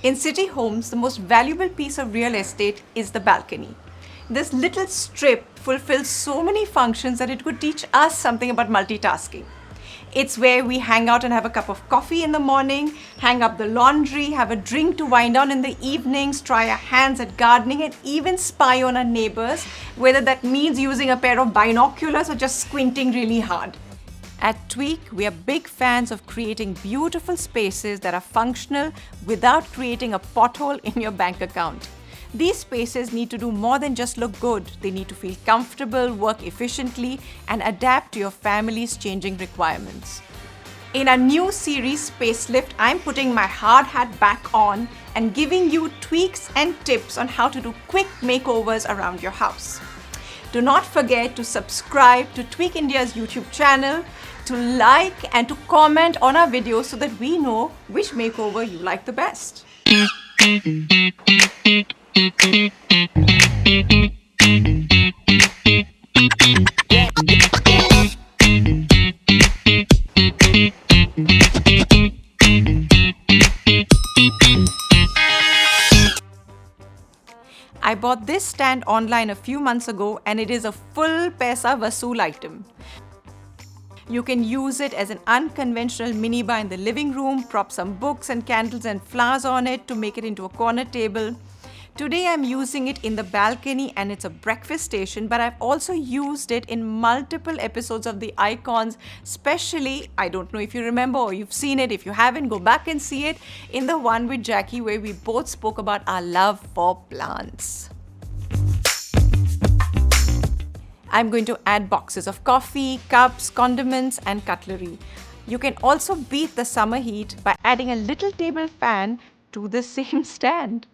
In city homes, the most valuable piece of real estate is the balcony. This little strip fulfills so many functions that it could teach us something about multitasking. It's where we hang out and have a cup of coffee in the morning, hang up the laundry, have a drink to wind down in the evenings, try our hands at gardening, and even spy on our neighbors, whether that means using a pair of binoculars or just squinting really hard. At Tweak, we are big fans of creating beautiful spaces that are functional without creating a pothole in your bank account. These spaces need to do more than just look good. They need to feel comfortable, work efficiently, and adapt to your family's changing requirements. In our new series, Spacelift, I'm putting my hard hat back on and giving you tweaks and tips on how to do quick makeovers around your house. Do not forget to subscribe to Tweak India's YouTube channel, to like and to comment on our videos so that we know which makeover you like the best. I bought this stand online a few months ago and it is a full paisa vasool item. You can use it as an unconventional mini bar in the living room, prop some books and candles and flowers on it to make it into a corner table. Today I'm using it in the balcony and it's a breakfast station, but I've also used it in multiple episodes of The Icons, especially, I don't know if you remember or you've seen it. If you haven't, go back and see it in the one with Jackie where we both spoke about our love for plants. I'm going to add boxes of coffee, cups, condiments, and cutlery. You can also beat the summer heat by adding a little table fan to the same stand.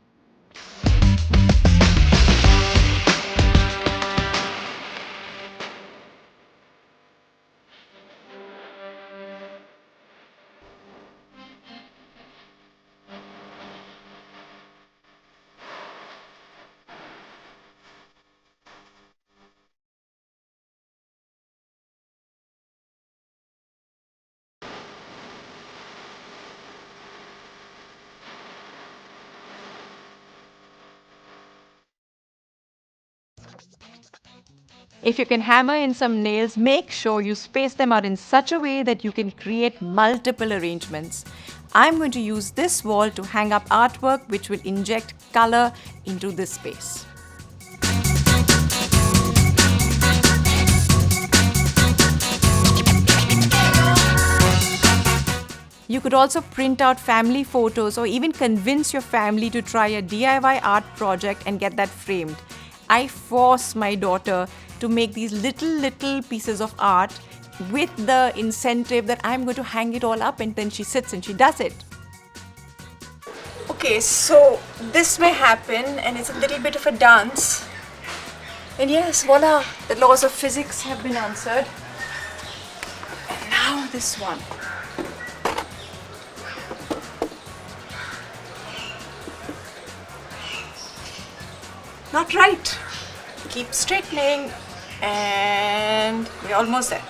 If you can hammer in some nails, make sure you space them out in such a way that you can create multiple arrangements. I'm going to use this wall to hang up artwork which will inject color into this space. You could also print out family photos or even convince your family to try a DIY art project and get that framed. I force my daughter to make these little pieces of art with the incentive that I'm going to hang it all up, and then she sits and she does it. Okay, so this may happen and it's a little bit of a dance. And yes, voila, the laws of physics have been answered. And now this one. Not right. Keep straightening and we're almost there.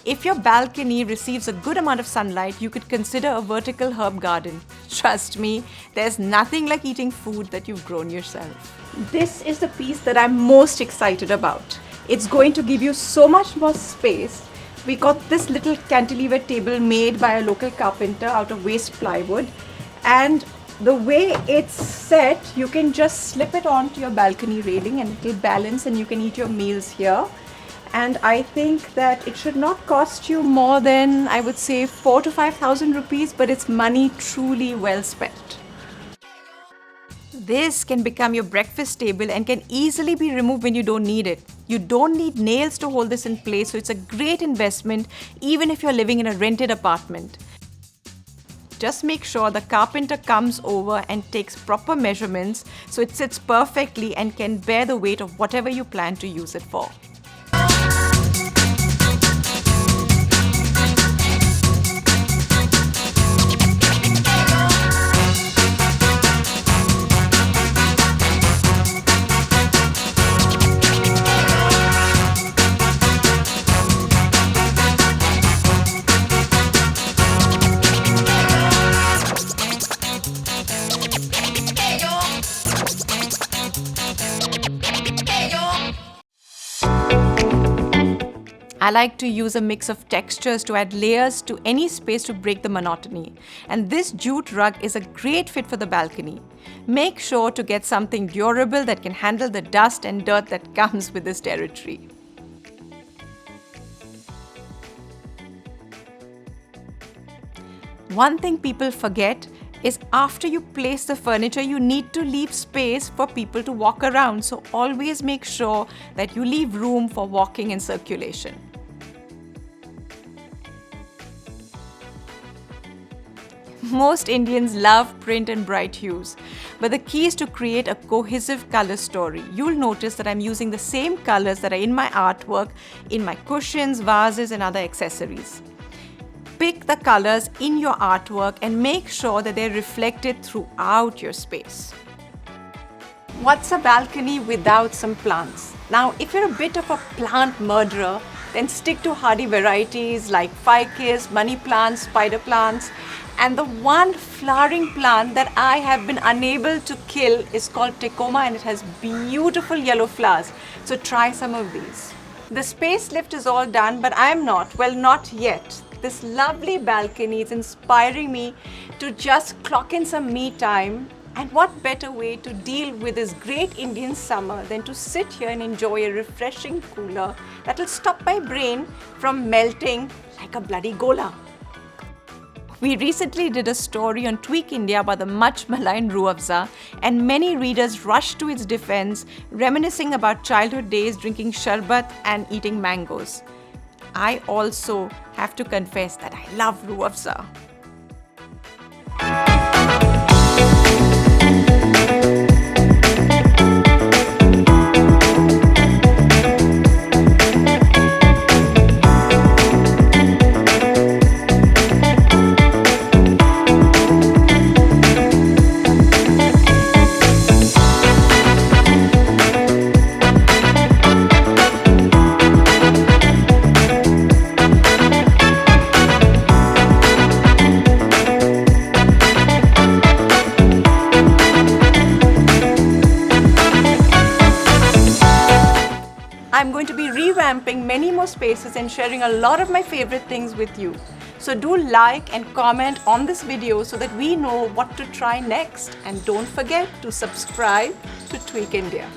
If your balcony receives a good amount of sunlight, you could consider a vertical herb garden. Trust me, there's nothing like eating food that you've grown yourself. This is the piece that I'm most excited about. It's going to give you so much more space. We got this little cantilevered table made by a local carpenter out of waste plywood, and the way it's set, you can just slip it onto your balcony railing and it'll balance and you can eat your meals here. And I think that it should not cost you more than, I would say, 4,000 to 5,000 rupees, but it's money truly well spent. This can become your breakfast table and can easily be removed when you don't need it. You don't need nails to hold this in place, so it's a great investment even if you're living in a rented apartment. Just make sure the carpenter comes over and takes proper measurements so it sits perfectly and can bear the weight of whatever you plan to use it for. I like to use a mix of textures to add layers to any space to break the monotony. And this jute rug is a great fit for the balcony. Make sure to get something durable that can handle the dust and dirt that comes with this territory. One thing people forget is after you place the furniture, you need to leave space for people to walk around. So always make sure that you leave room for walking and circulation. Most Indians love print and bright hues, but the key is to create a cohesive color story. You'll notice that I'm using the same colors that are in my artwork, in my cushions, vases, and other accessories. Pick the colors in your artwork and make sure that they're reflected throughout your space. What's a balcony without some plants? Now, if you're a bit of a plant murderer, then stick to hardy varieties like ficus, money plants, spider plants. And the one flowering plant that I have been unable to kill is called Tecoma, and it has beautiful yellow flowers. So try some of these. The Spacelift is all done, but I'm not. Well, not yet. This lovely balcony is inspiring me to just clock in some me time. And what better way to deal with this great Indian summer than to sit here and enjoy a refreshing cooler that will stop my brain from melting like a bloody gola. We recently did a story on Tweak India about the much maligned Ruh Afza, and many readers rushed to its defense, reminiscing about childhood days drinking sharbat and eating mangoes. I also have to confess that I love Ruh Afza. I'm going to be revamping many more spaces and sharing a lot of my favorite things with you. So do like and comment on this video so that we know what to try next. And don't forget to subscribe to Tweak India.